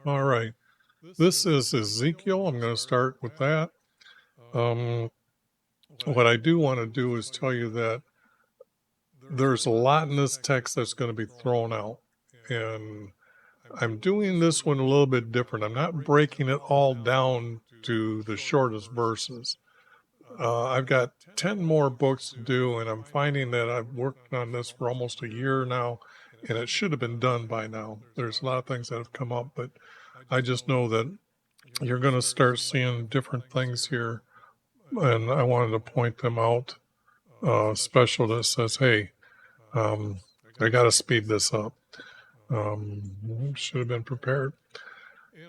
All right. This is Ezekiel. I'm going to start with that. Um, what I do want to do is tell you that there's a lot in this text that's going to be thrown out. And I'm doing this one a little bit different. I'm not breaking it all down to the shortest verses. I've got 10 more books to do, and I'm finding that I've worked on this for almost a year now, and it should have been done by now. There's a lot of things that have come up, but I just know that you're going to start seeing different things here, and I wanted to point them out. Special that says, "Hey, um, I got to speed this up." Should have been prepared.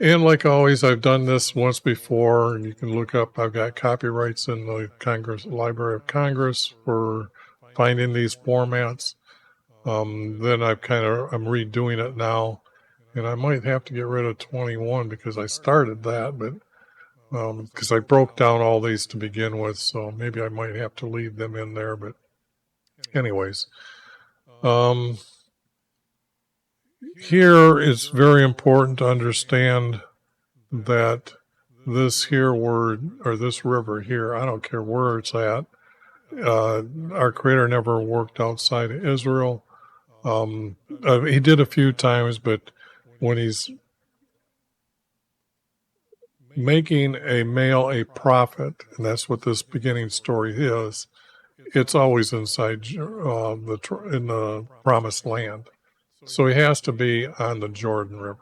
And like always, I've done this once before, and you can look up. I've got copyrights in the Congress Library of Congress for finding these formats. Then I'm redoing it now, and I might have to get rid of 21 because I started that, but because I broke down all these to begin with, so maybe I might have to leave them in there. But anyways, here it's very important to understand that this here word or this river here, I don't care where it's at, our Creator never worked outside of Israel. He did a few times, but when he's making a male a prophet, and that's what this beginning story is, it's always inside in the promised land. So he has to be on the Jordan River.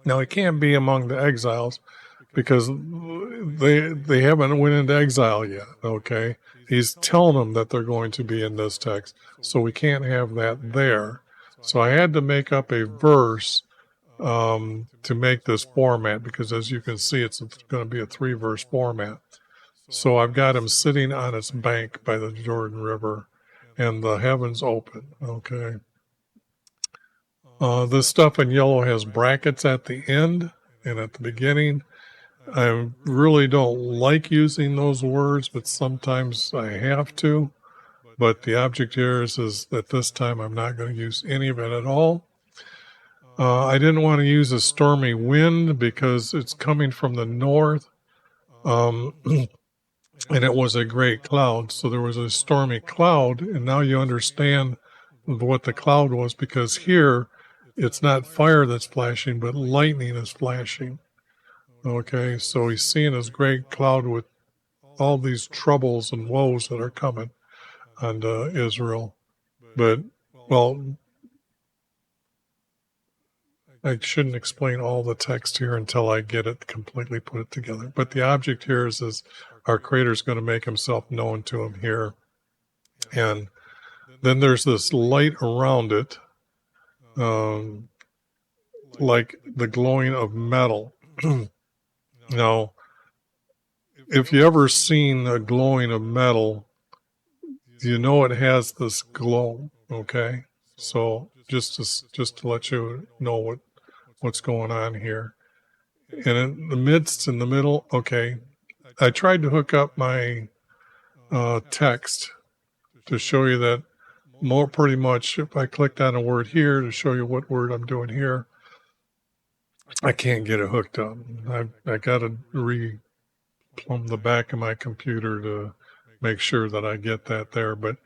Now he can't be among the exiles because they haven't went into exile yet. Okay, he's telling them that they're going to be in this text, so we can't have that there. So I had to make up a verse to make this format because, as you can see, it's going to be a 3-verse format. So I've got him sitting on its bank by the Jordan River, and the heavens open. Okay. This stuff in yellow has brackets at the end and at the beginning. I really don't like using those words, but sometimes I have to. But the object here is that this time I'm not going to use any of it at all. I didn't want to use a stormy wind because it's coming from the north. And it was a great cloud. So there was a stormy cloud, and now you understand what the cloud was, because here it's not fire that's flashing, but lightning is flashing. Okay, so he's seeing this great cloud with all these troubles and woes that are coming on Israel. But, well, I shouldn't explain all the text here until I get it completely put it together. But the object here is our Creator is going to make himself known to him here. And then there's this light around it, like the glowing of metal. Now, if you ever seen a glowing of metal, you know it has this glow. Okay, so just to let you know what's going on here. And in the middle, okay, I tried to hook up my text to show you that pretty much if I clicked on a word here to show you what word I'm doing here, I can't get it hooked up. I got to plumb the back of my computer to make sure that I get that there. But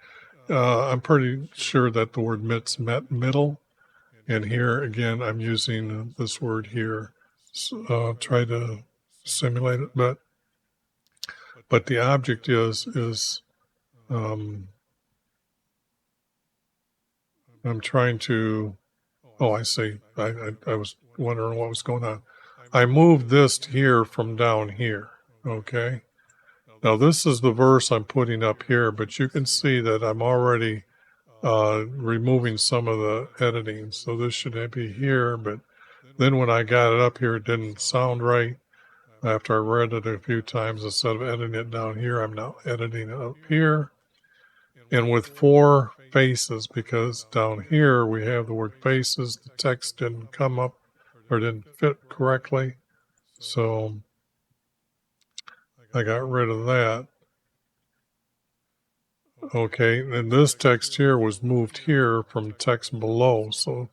I'm pretty sure that the word met middle. And here again, I'm using this word here. So, try to simulate it, but the object is I'm trying to. Oh, I see. I was wondering what was going on. I moved this here from down here. Okay. Now this is the verse I'm putting up here, but you can see that I'm already removing some of the editing. So this should be here, but then when I got it up here, it didn't sound right. After I read it a few times, instead of editing it down here, I'm now editing it up here. And with 4 faces, because down here we have the word faces, the text didn't come up or didn't fit correctly. So I got rid of that. Okay, and this text here was moved here from text below. So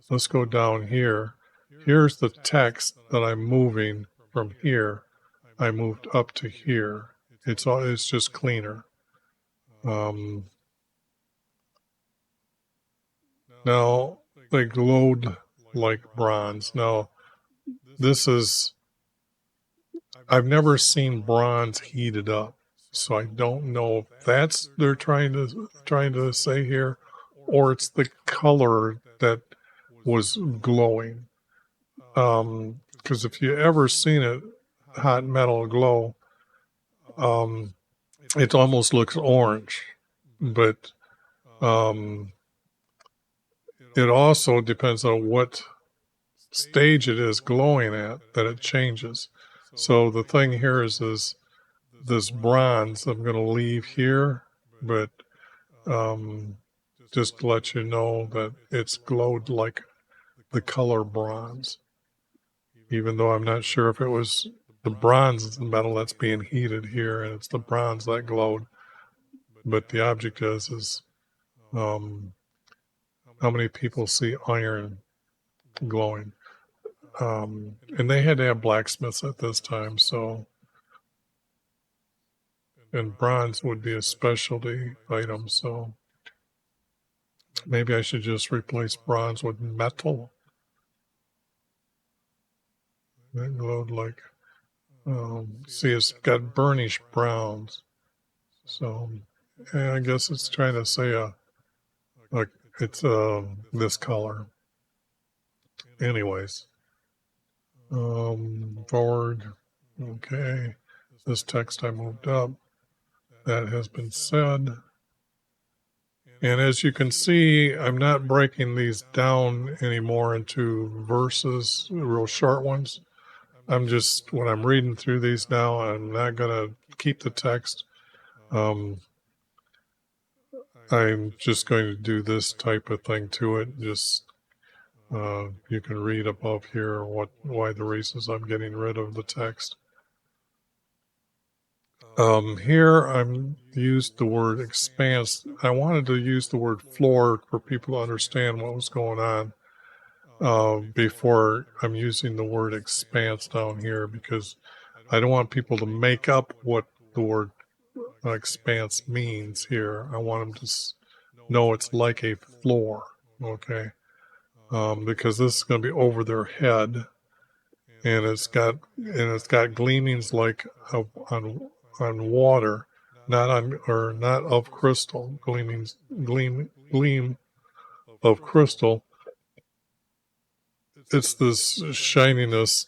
let's go down here. here's the text that I'm moving from here. I moved up to here. It's just cleaner. Now they glowed like bronze. Now this is, I've never seen bronze heated up, so I don't know if that's they're trying to say here, or it's the color that was glowing. Because if you ever seen it, hot metal glow, it almost looks orange, but it also depends on what stage it is glowing at that it changes. So the thing here is this bronze I'm going to leave here, but just to let you know that it's glowed like the color bronze, even though I'm not sure if it was the bronze metal that's being heated here and it's the bronze that glowed. But the object is how many people see iron glowing? And they had to have blacksmiths at this time, so, and bronze would be a specialty item, so maybe I should just replace bronze with metal. That glowed like, see, it's got burnished browns, so I guess it's trying to say it's this color. Anyways, forward. Okay, this text I moved up. That has been said. And as you can see, I'm not breaking these down anymore into verses, real short ones. I'm just, when I'm reading through these now, I'm not going to keep the text. I'm just going to do this type of thing to it. Just you can read above here why the reasons I'm getting rid of the text. Here I'm used the word expanse. I wanted to use the word floor for people to understand what was going on before I'm using the word expanse down here, because I don't want people to make up what the word expanse means here. I want them to know it's like a floor, okay? Because this is going to be over their head, and it's got gleamings like on water, not of crystal, gleam of crystal. It's this shininess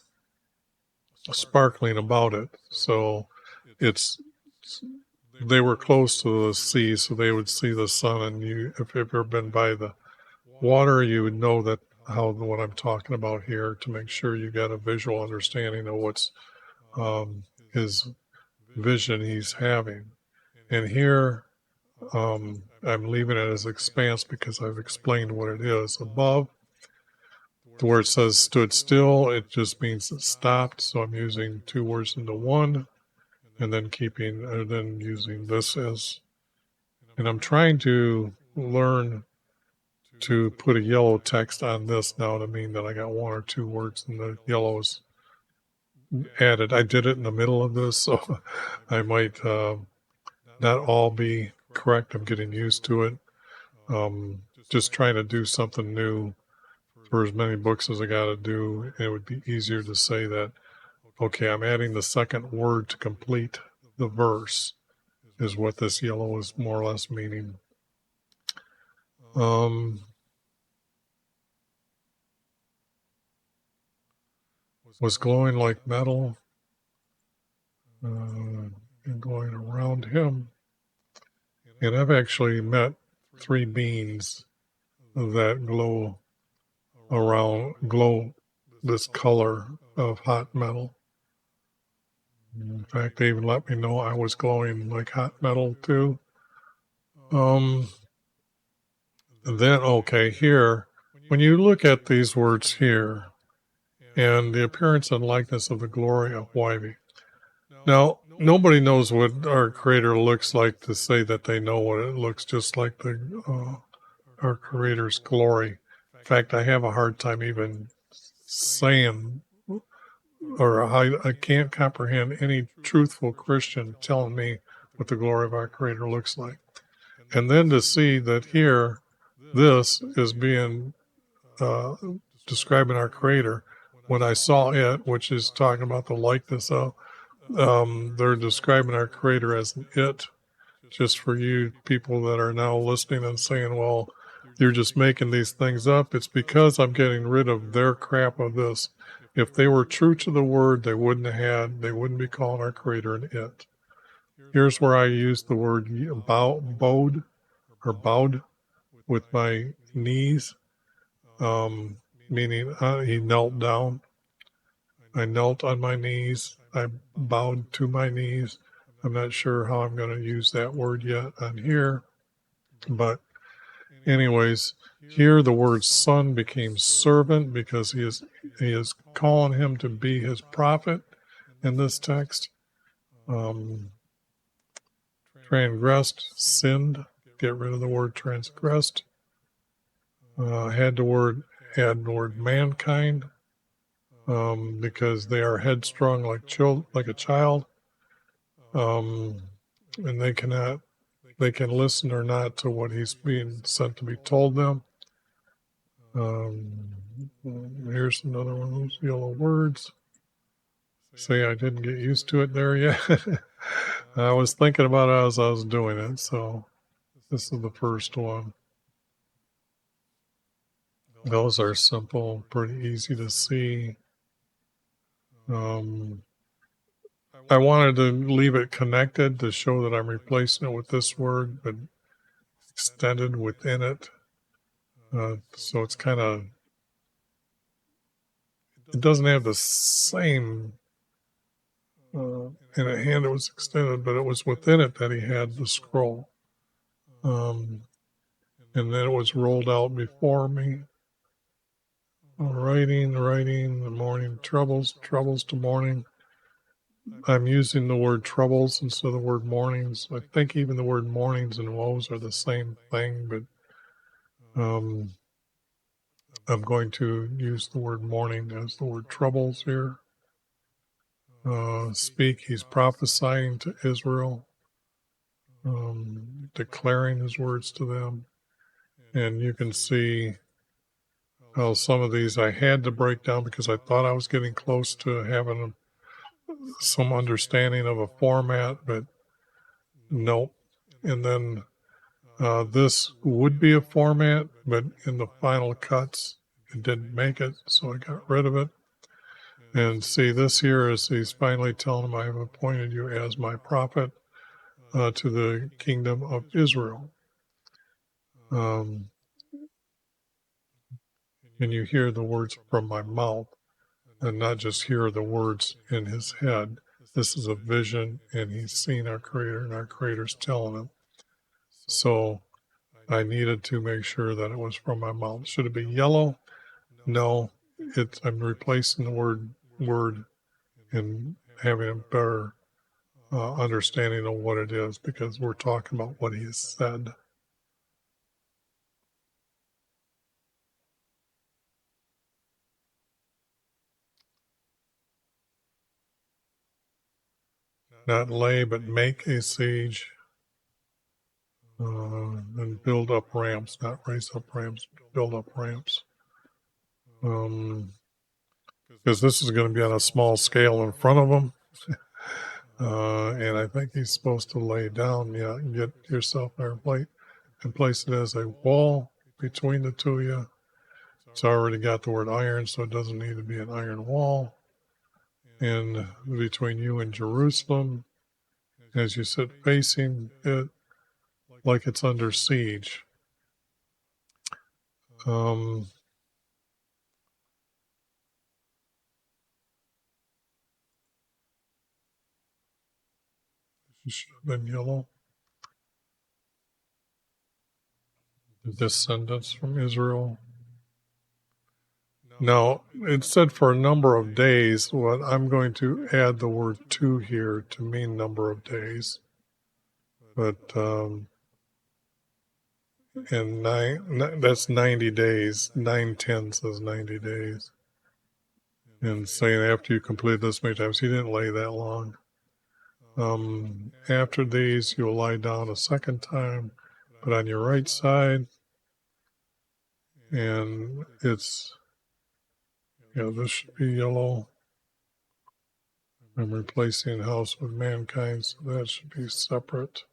sparkling about it. So they were close to the sea, so they would see the sun, and if you've ever been by the water, you would know that what I'm talking about here, to make sure you got a visual understanding of what's his vision he's having. And here I'm leaving it as expanse because I've explained what it is. Above, where it says stood still, it just means it stopped. So I'm using two words into one, and then using this as, and I'm trying to learn to put a yellow text on this now to mean that I got one or two words in the yellows added. I did it in the middle of this, so I might not all be correct. I'm getting used to it. Just trying to do something new for as many books as I got to do. It would be easier to say that, okay, I'm adding the second word to complete the verse, is what this yellow is more or less meaning. Was glowing like metal, and going around him. And I've actually met 3 beings that glow this color of hot metal. In fact, they even let me know I was glowing like hot metal too. Then, okay, here, when you look at these words here, and the appearance and likeness of the glory of YHVH. Now, nobody knows what our Creator looks like to say that they know what it looks just like our Creator's glory. In fact, I have a hard time even saying, or I can't comprehend any truthful Christian telling me what the glory of our Creator looks like. And then to see that here, this is being describing our Creator. When I saw it, which is talking about the likeness of, they're describing our Creator as an it. Just for you people that are now listening and saying, well, you're just making these things up. It's because I'm getting rid of their crap of this. If they were true to the word, they wouldn't be calling our Creator an it. Here's where I use the word bowed with my knees, meaning he knelt down. I knelt on my knees. I bowed to my knees. I'm not sure how I'm going to use that word yet on here, but anyways, here the word son became servant because he is calling him to be his prophet in this text. Transgressed, sinned. Get rid of the word transgressed. Had the word mankind, because they are headstrong like a child, and they can listen or not to what he's being sent to be told them. Here's another one of those yellow words. Say I didn't get used to it there yet. I was thinking about it as I was doing it, so this is the first one. Those are simple, pretty easy to see. I wanted to leave it connected to show that I'm replacing it with this word, but extended within it. So it's kind of, it doesn't have the same, in a hand it was extended, but it was within it that he had the scroll. And then it was rolled out before me. Writing, the morning troubles to morning. I'm using the word troubles instead of the word mornings. I think even the word mornings and woes are the same thing, but I'm going to use the word morning as the word troubles here. Speak, he's prophesying to Israel, declaring his words to them. And you can see how some of these I had to break down because I thought I was getting close to having some understanding of a format, but nope. And then this would be a format, but in the final cuts, it didn't make it, so I got rid of it. And see, this here is he's finally telling him, I have appointed you as my prophet to the kingdom of Israel. And you hear the words from my mouth, and not just hear the words in his head. This is a vision, and he's seen our Creator, and our Creator's telling him. So I needed to make sure that it was from my mouth. Should it be yellow? No, I'm replacing the word and having a better understanding of what it is because we're talking about what he has said. Not lay, but make a siege, and build up ramps, not raise up ramps, build up ramps. Because this is going to be on a small scale in front of them. And I think he's supposed to lay down, get yourself there and place it as a wall between the two of you. It's already got the word iron, so it doesn't need to be an iron wall. And between you and Jerusalem, as you sit facing it, like it's under siege. It should have been yellow. The descendants from Israel. Now, it said for a number of days. What I'm going to add the word to here to mean number of days. But and that's 90 days. 910 says 90 days. and saying after you complete this many times, he didn't lay that long. After these, you'll lie down a second time, but on your right side, and it's, this should be yellow. I'm replacing house with mankind, so that should be separate.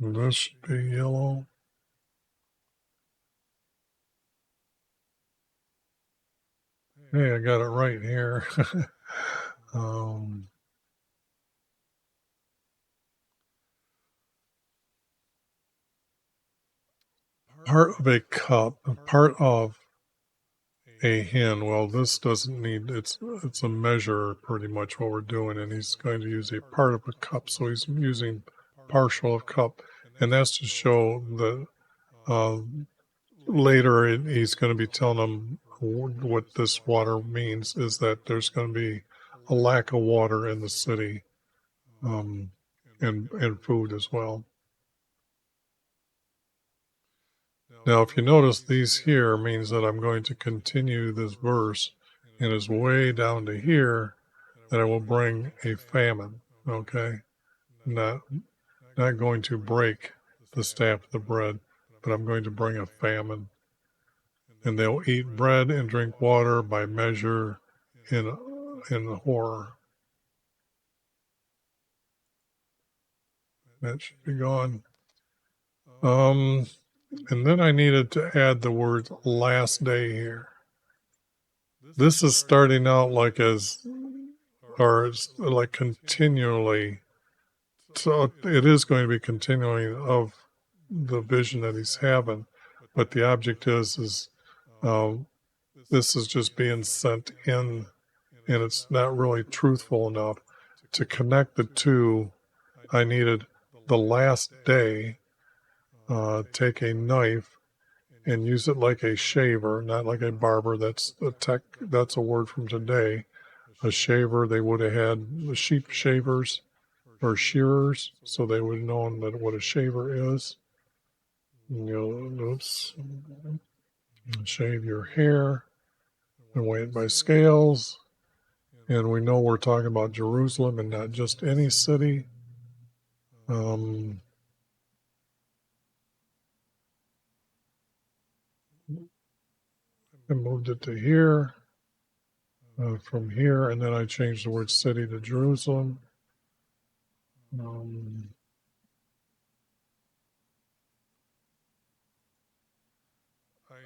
And this should be yellow. Hey, I got it right here. Part of a cup, part of a hen. Well, this doesn't need, it's a measure pretty much what we're doing, and he's going to use a part of a cup, so he's using partial of cup, and that's to show that later he's going to be telling them what this water means is that there's going to be a lack of water in the city, and food as well. Now, if you notice, these here means that I'm going to continue this verse, and it's way down to here that I will bring a famine. Okay, not going to break the staff of the bread, but I'm going to bring a famine, and they'll eat bread and drink water by measure in horror. That should be gone. And then I needed to add the word last day here. This is starting out like it's like continually. So it is going to be continuing of the vision that he's having, but the object is this is just being sent in, and it's not really truthful enough to connect the two. I needed the last day. Take a knife and use it like a shaver, not like a barber. That's a word from today. A shaver, they would have had the sheep shavers or shearers, so they would have known that what a shaver is. Shave your hair and weigh it by scales. And we know we're talking about Jerusalem and not just any city. I moved it to here, from here, and then I changed the word city to Jerusalem.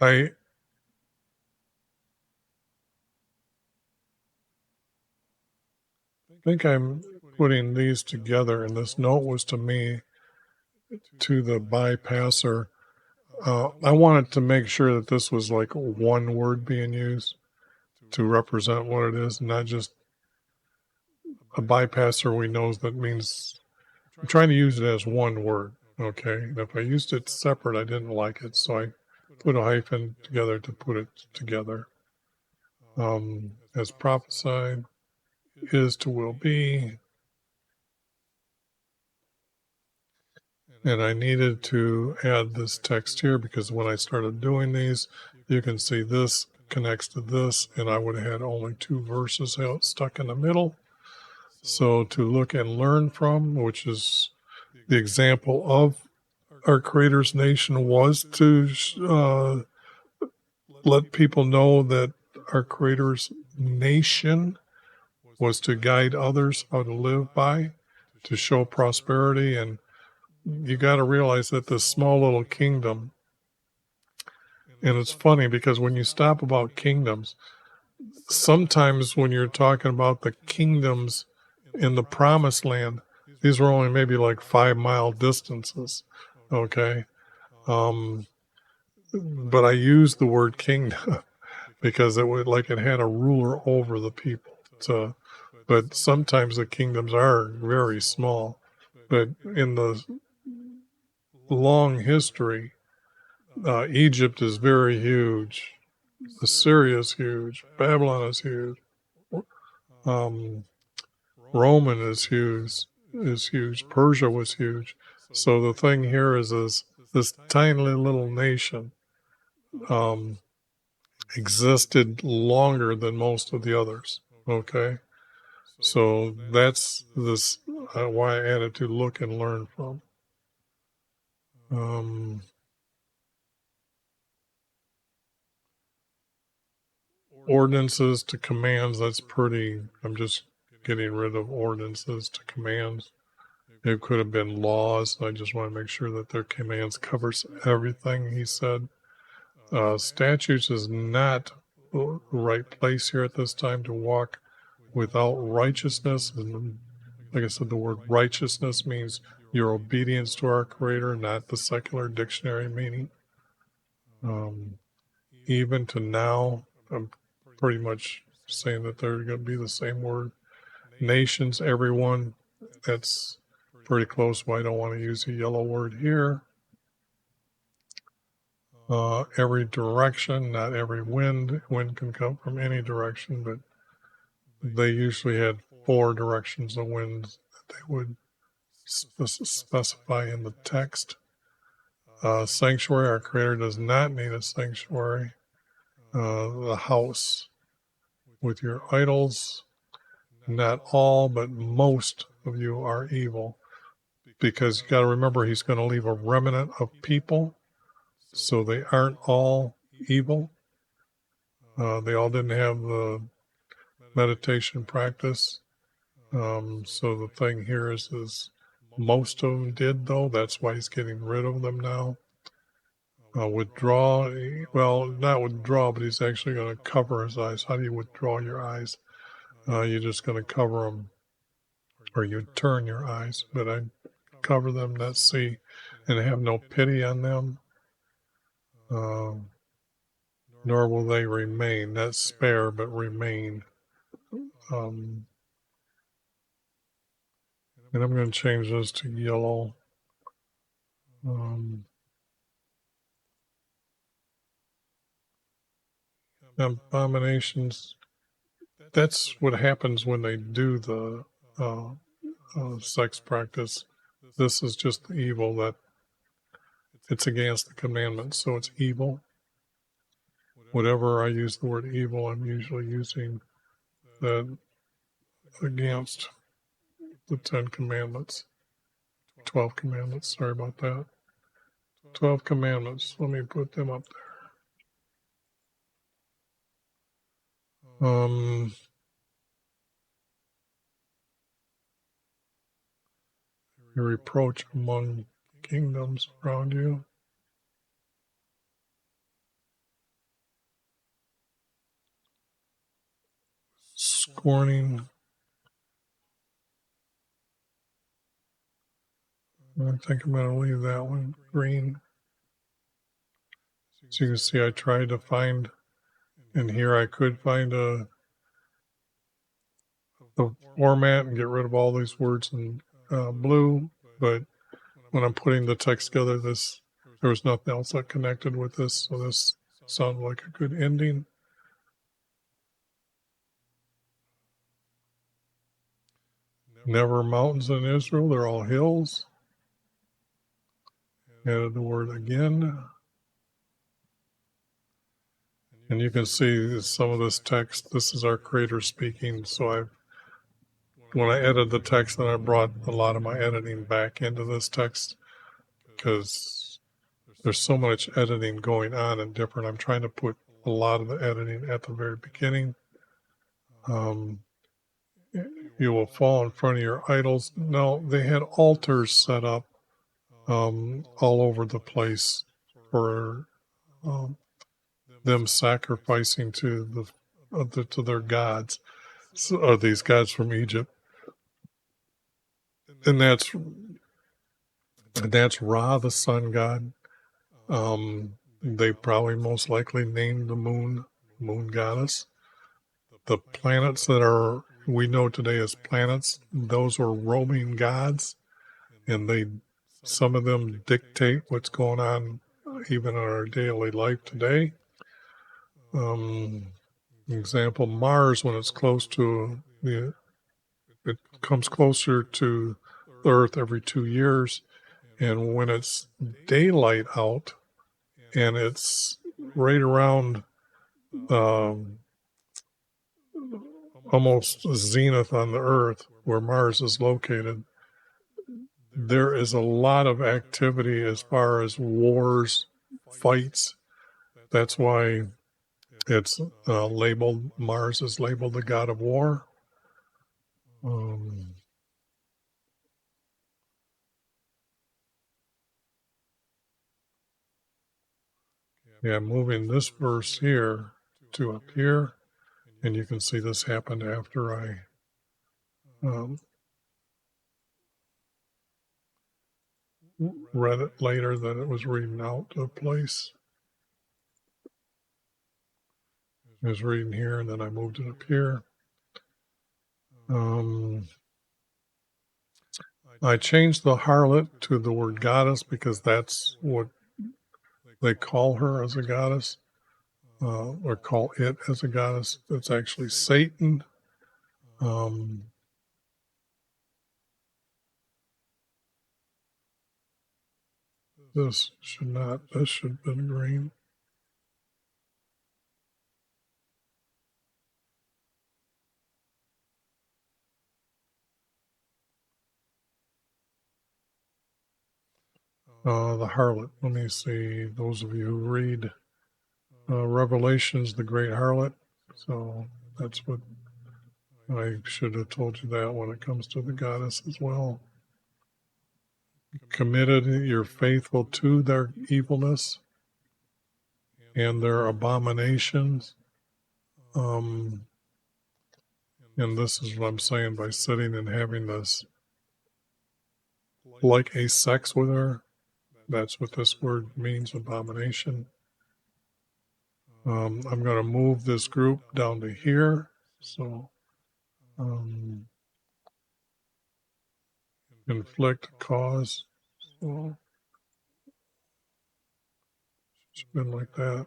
I think I'm putting these together, and this note was to me, to the bypasser. I wanted to make sure that this was like one word being used to represent what it is, not just a bypasser. We know that means I'm trying to use it as one word. Okay, and if I used it separate, I didn't like it, so I put a hyphen together to put it together. As prophesied, is to will be. And I needed to add this text here because when I started doing these, you can see this connects to this, and I would have had only two verses out stuck in the middle. So to look and learn from, which is the example of our Creator's nation, was to let people know that our Creator's nation was to guide others how to live by, to show prosperity. And you got to realize that this small little kingdom, and it's funny because when you stop about kingdoms, sometimes when you're talking about the kingdoms in the promised land, these were only maybe like 5-mile distances. Okay. But I used the word kingdom because it had a ruler over the people. But sometimes the kingdoms are very small. But in the long history, Egypt is very huge. Assyria is huge. Babylon is huge. Roman is huge. Persia was huge. So the thing here is this tiny little nation existed longer than most of the others. Okay, so that's this why I added to look and learn from. Ordinances to commands, that's pretty, I'm just getting rid of ordinances to commands. It could have been laws. I just want to make sure that their commands covers everything he said. Statutes is not the right place here at this time to walk without righteousness. And like I said, the word righteousness means your obedience to our Creator, not the secular dictionary meaning. Even to now, I'm pretty much saying that they're going to be the same word. Nations, everyone, that's pretty close. Why I don't want to use a yellow word here. Every direction, not every wind. Wind can come from any direction, but they usually had 4 directions of winds that they would specify in the text. Sanctuary, our Creator does not need a sanctuary. The house with your idols, not all, but most of you are evil. Because you got to remember, he's going to leave a remnant of people, so they aren't all evil. They all didn't have the meditation practice. So the thing here is most of them did, though. That's why he's getting rid of them now. Withdraw, well, not withdraw, but he's actually going to cover his eyes. How do you withdraw your eyes? You're just going to cover them, or you turn your eyes, but I cover them, not see, and have no pity on them. Nor will they remain, not spare, but remain. And I'm going to change this to yellow. Abominations, that's what happens when they do the sex practice. This is just the evil that it's against the commandments, so it's evil. Whatever I use the word evil, I'm usually using that against the 10 commandments. 12 commandments, sorry about that. 12 commandments, let me put them up there. Your reproach among kingdoms around you. Scorning. I think I'm going to leave that one green. So you can see I tried to find, and here I could find the format and get rid of all these words in blue, but when I'm putting the text together, there was nothing else that connected with this, so this sounded like a good ending. Never mountains in Israel, they're all hills. Added the word again. And you can see some of this text, this is our Creator speaking, so when I edited the text, then I brought a lot of my editing back into this text because there's so much editing going on and different. I'm trying to put a lot of the editing at the very beginning. You will fall in front of your idols. No, they had altars set up all over the place for them sacrificing to their gods, these gods from Egypt. And that's Ra, the sun god. They probably most likely named the moon goddess. The planets that we know today as planets, those were roaming gods, and some of them dictate what's going on even in our daily life today. Example, Mars, when it's close to it comes closer to the Earth every 2 years, And when it's daylight out and it's right around almost zenith on the Earth where Mars is located, there is a lot of activity as far as wars, fights. That's why it's labeled, Mars is labeled the god of war. Yeah, moving this verse here to up here, and you can see this happened after I read it later, that it was reading out of place. I was reading here, and then I moved it up here. I changed the harlot to the word goddess because that's what they call her, as a goddess, or call it as a goddess. It's actually Satan. This should have been green. The harlot. Let me see. Those of you who read Revelations, the great harlot. So that's what I should have told you, that when it comes to the goddess as well. Committed, you're faithful to their evilness and their abominations. And this is what I'm saying, by sitting and having this like a sex with her. That's what this word means, abomination. I'm going to move this group down to here. So inflict, cause. So it's been like that.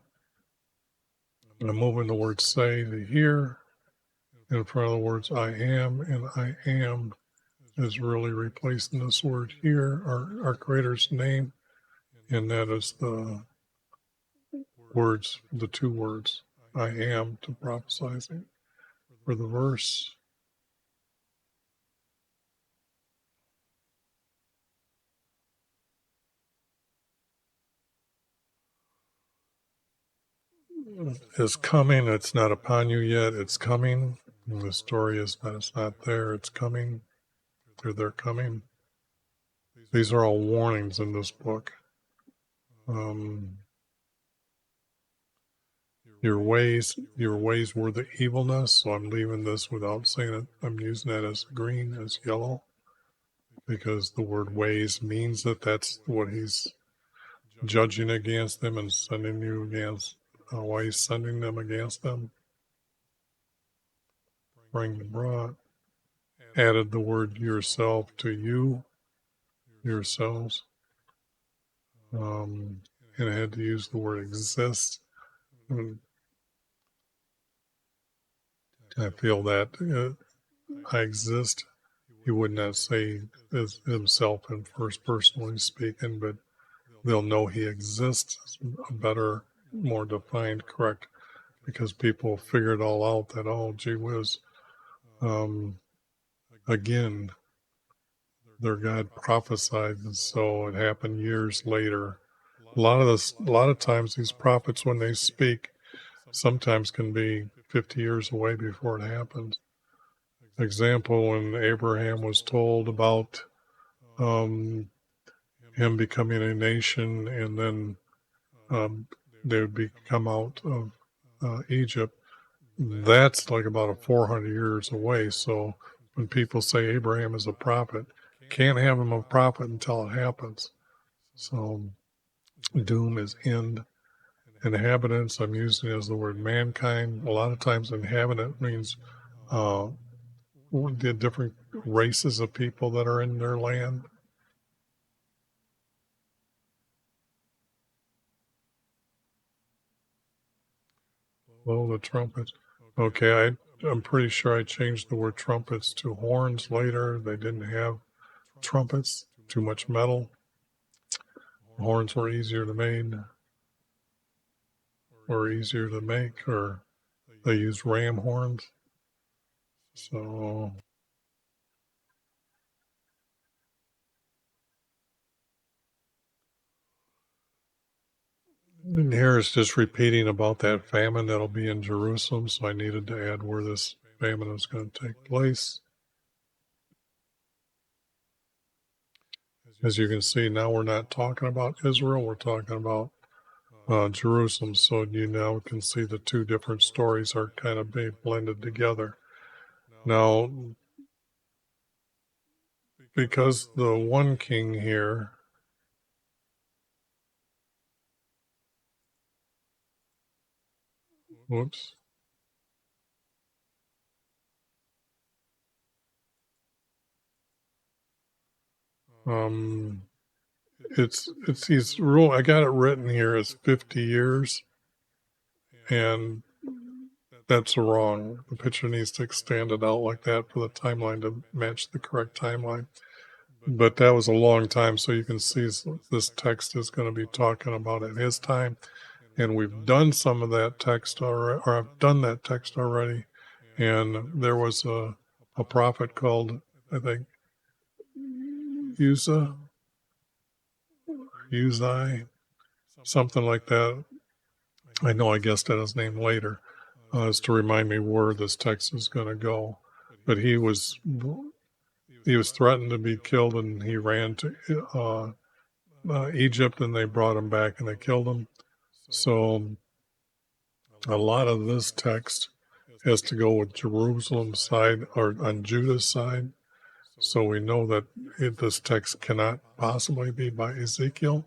I'm moving the word say to here in front of the words I am, and I am is really replacing this word here, our Creator's name, and that is the words, the two words, I am, to prophesizing. For the verse, is coming. It's not upon you yet. It's coming. And the story is that it's not there. It's coming. They're coming. These are all warnings in this book. Your ways were the evilness. So I'm leaving this without saying it. I'm using that as green, as yellow, because the word ways means that that's what he's judging against them and sending you against. Why he's sending them against them. Bring the brought. Added the word yourself to you, yourselves. And I had to use the word exist. I feel that I exist. He would not say himself in first person when he's speaking, but they'll know he exists. A better, more defined, correct, because people figure it all out that, oh, gee whiz, again, their God prophesied, and so it happened years later. A lot of times these prophets, when they speak, sometimes can be 50 years away before it happens. Example, when Abraham was told about him becoming a nation, and then they would come out of Egypt, that's like about 400 years away. So when people say Abraham is a prophet, can't have him a prophet until it happens. So doom is end. Inhabitants, I'm using it as the word mankind. A lot of times inhabitant means the different races of people that are in their land. Blow the trumpets. Okay, I'm pretty sure I changed the word trumpets to horns later. They didn't have trumpets, too much metal. horns were easier to make, or they used ram horns. So, and here it's just repeating about that famine that'll be in Jerusalem. So I needed to add where this famine is going to take place. As you can see, now we're not talking about Israel, we're talking about Jerusalem. So you now can see the two different stories are kind of being blended together. Now, because the one king here, whoops, it's he's rule. I got it written here as 50 years, and that's wrong. The picture needs to extend it out like that for the timeline to match the correct timeline. But that was a long time, so you can see this text is going to be talking about at his time, and we've done some of that text already, or I've done that text already, and there was a prophet called, I think, Uzziah, something like that. I know I guessed at his name later, as to remind me where this text is going to go. But he was threatened to be killed, and he ran to Egypt, and they brought him back and they killed him. So a lot of this text has to go with Jerusalem's side, or on Judah's side. So we know that this text cannot possibly be by Ezekiel.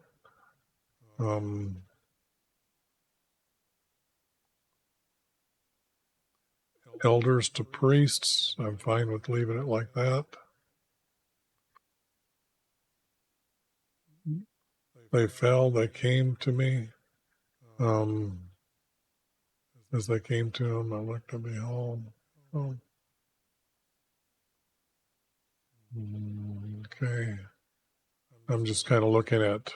Elders to priests, I'm fine with leaving it like that. They fell, they came to me. As they came to him, I looked to behold. Oh. Okay. I'm just kind of looking at,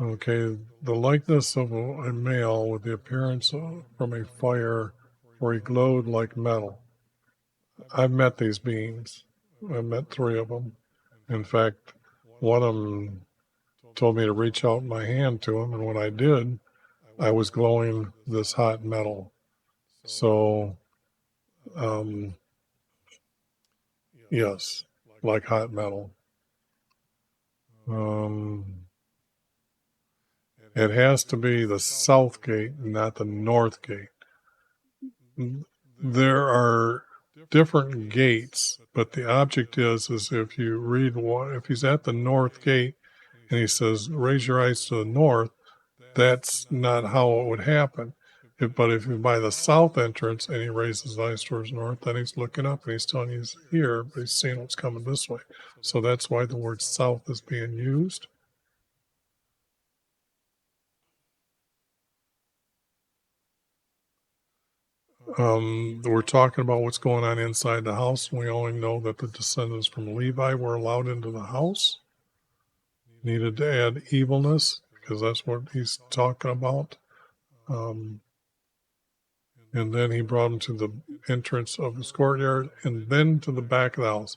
okay, the likeness of a male with the appearance from a fire, for he glowed like metal. I've met these beings. I've met 3 of them. In fact, one of them told me to reach out my hand to him, and when I did, I was glowing this hot metal. So, yes, like hot metal. It has to be the south gate, not the north gate. There are different gates, but the object is if you read one, if he's at the north gate and he says, raise your eyes to the north, that's not how it would happen. But if you're by the south entrance and he raises his eyes towards north, then he's looking up and he's telling you he's here, but he's seeing what's coming this way. So that's why the word south is being used. We're talking about what's going on inside the house. We only know that the descendants from Levi were allowed into the house. Needed to add evilness, because that's what he's talking about. And then he brought him to the entrance of his courtyard, and then to the back of the house.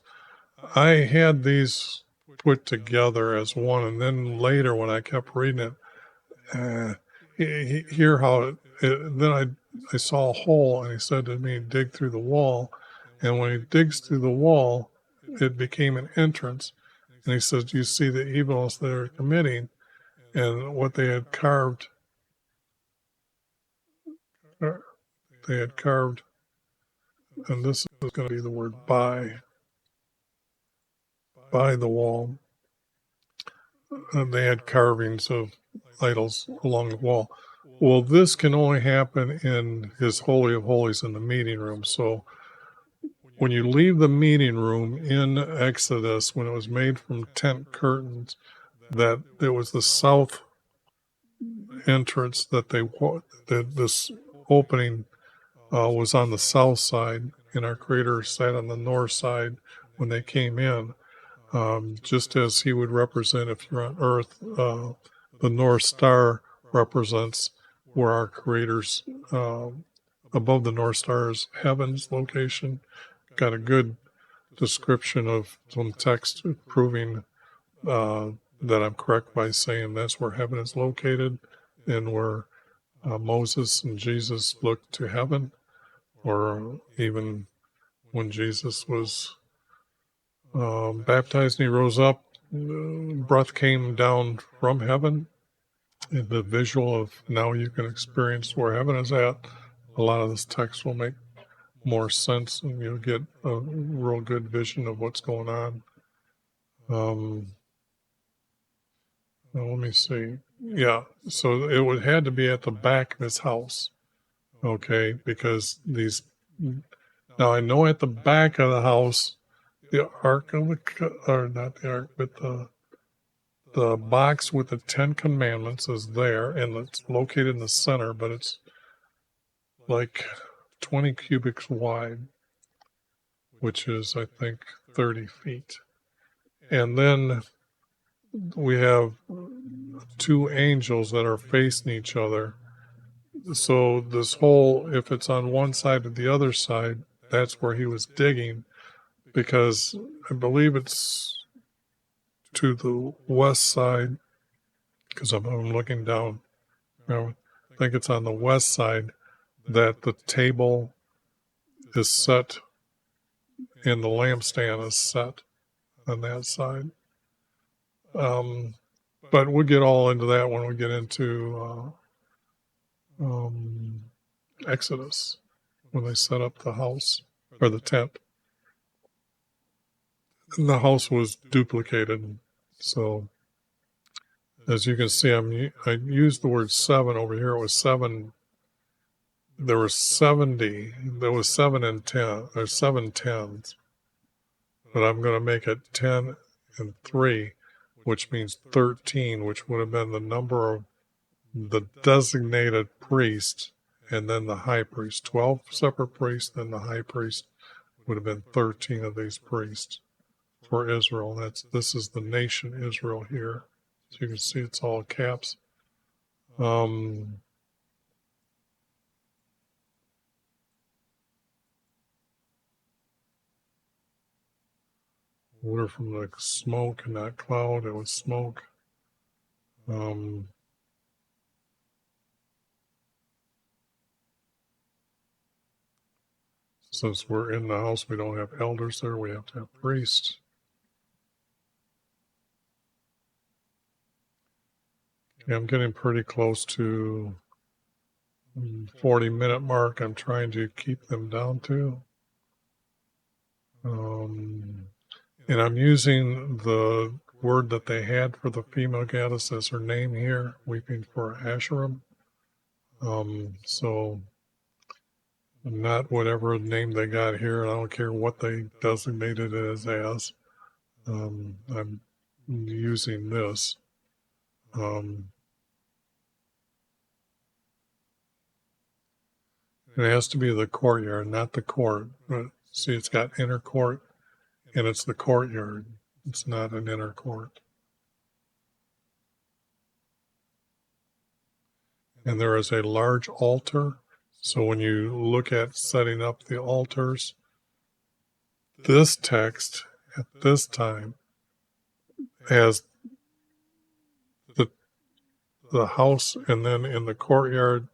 I had these put together as one, and then later when I kept reading it, hear how then I saw a hole, and he said to me, dig through the wall. And when he digs through the wall, it became an entrance. And he says, you see the evilness they're committing and what they had carved. They had carved, and this is going to be the word by the wall. And they had carvings of idols along the wall. Well, this can only happen in his Holy of Holies in the meeting room. So when you leave the meeting room in Exodus, when it was made from tent curtains, that it was the south entrance that this opening was on the south side, and our Creator sat on the north side when they came in. just as he would represent if you're on Earth. The North Star represents where our Creator's above the North Star is heaven's location. Got a good description of some text proving that I'm correct by saying that's where heaven is located, and where Moses and Jesus looked to heaven, or even when Jesus was baptized and he rose up, breath came down from heaven. And the visual of now you can experience where heaven is at. A lot of this text will make more sense, and you'll get a real good vision of what's going on. Now let me see. Yeah, so it would had to be at the back of his house, okay? Because these. Now I know at the back of the house, the ark of the, or not the ark, but the box with the 10 Commandments is there, and it's located in the center, but it's like 20 cubics wide, which is, I think, 30 feet. And then we have two angels that are facing each other. So this hole, if it's on one side or the other side, that's where he was digging, because I believe it's to the west side, because I'm looking down. I think it's on the west side that the table is set and the lampstand is set on that side. But we'll get all into that when we get into Exodus, when they set up the house or the tent. And the house was duplicated. So as you can see, I used the word 7 over here. It was 7. There were 70. There was 7 and 10. There's 7 tens. But I'm going to make it 10 and 3, which means 13, which would have been the number of the designated priest and then the high priest. 12 separate priests, then the high priest would have been 13 of these priests for Israel. This is the nation Israel here. So you can see it's all caps. Water from the smoke and not cloud. It was smoke. Since we're in the house, we don't have elders there. We have to have priests. Okay, I'm getting pretty close to 40-minute mark. I'm trying to keep them down to. And I'm using the word that they had for the female goddess as her name here, weeping for Asherim. So not whatever name they got here. I don't care what they designated it as. I'm using this. It has to be the courtyard, not the court. But see, it's got inner court, and it's the courtyard. It's not an inner court. And there is a large altar. So when you look at setting up the altars, this text at this time has the house, and then in the courtyard,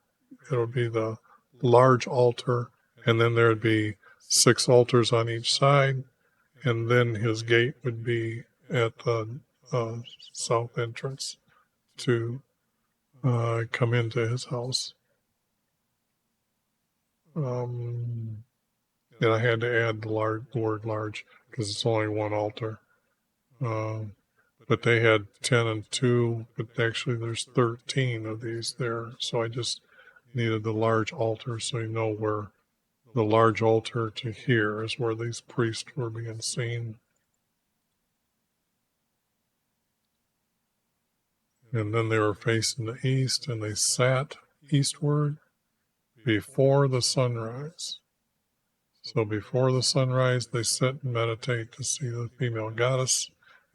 it'll be the large altar, and then there'd be 6 altars on each side, and then his gate would be at the south entrance to come into his house. And I had to add the word large because it's only one altar. But they had 10 and 2, but actually there's 13 of these there. So I just needed the large altar, so you know where the large altar to here is where these priests were being seen. And then they were facing the east, and they sat eastward before the sunrise. So before the sunrise, they sit and meditate to see the female goddess.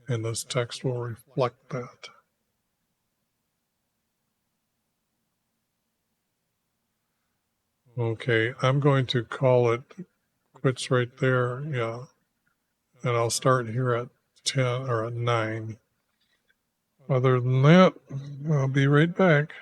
and this text will reflect that. Okay, I'm going to call it quits right there, yeah, and I'll start here at 10 or at 9. Other than that, I'll be right back.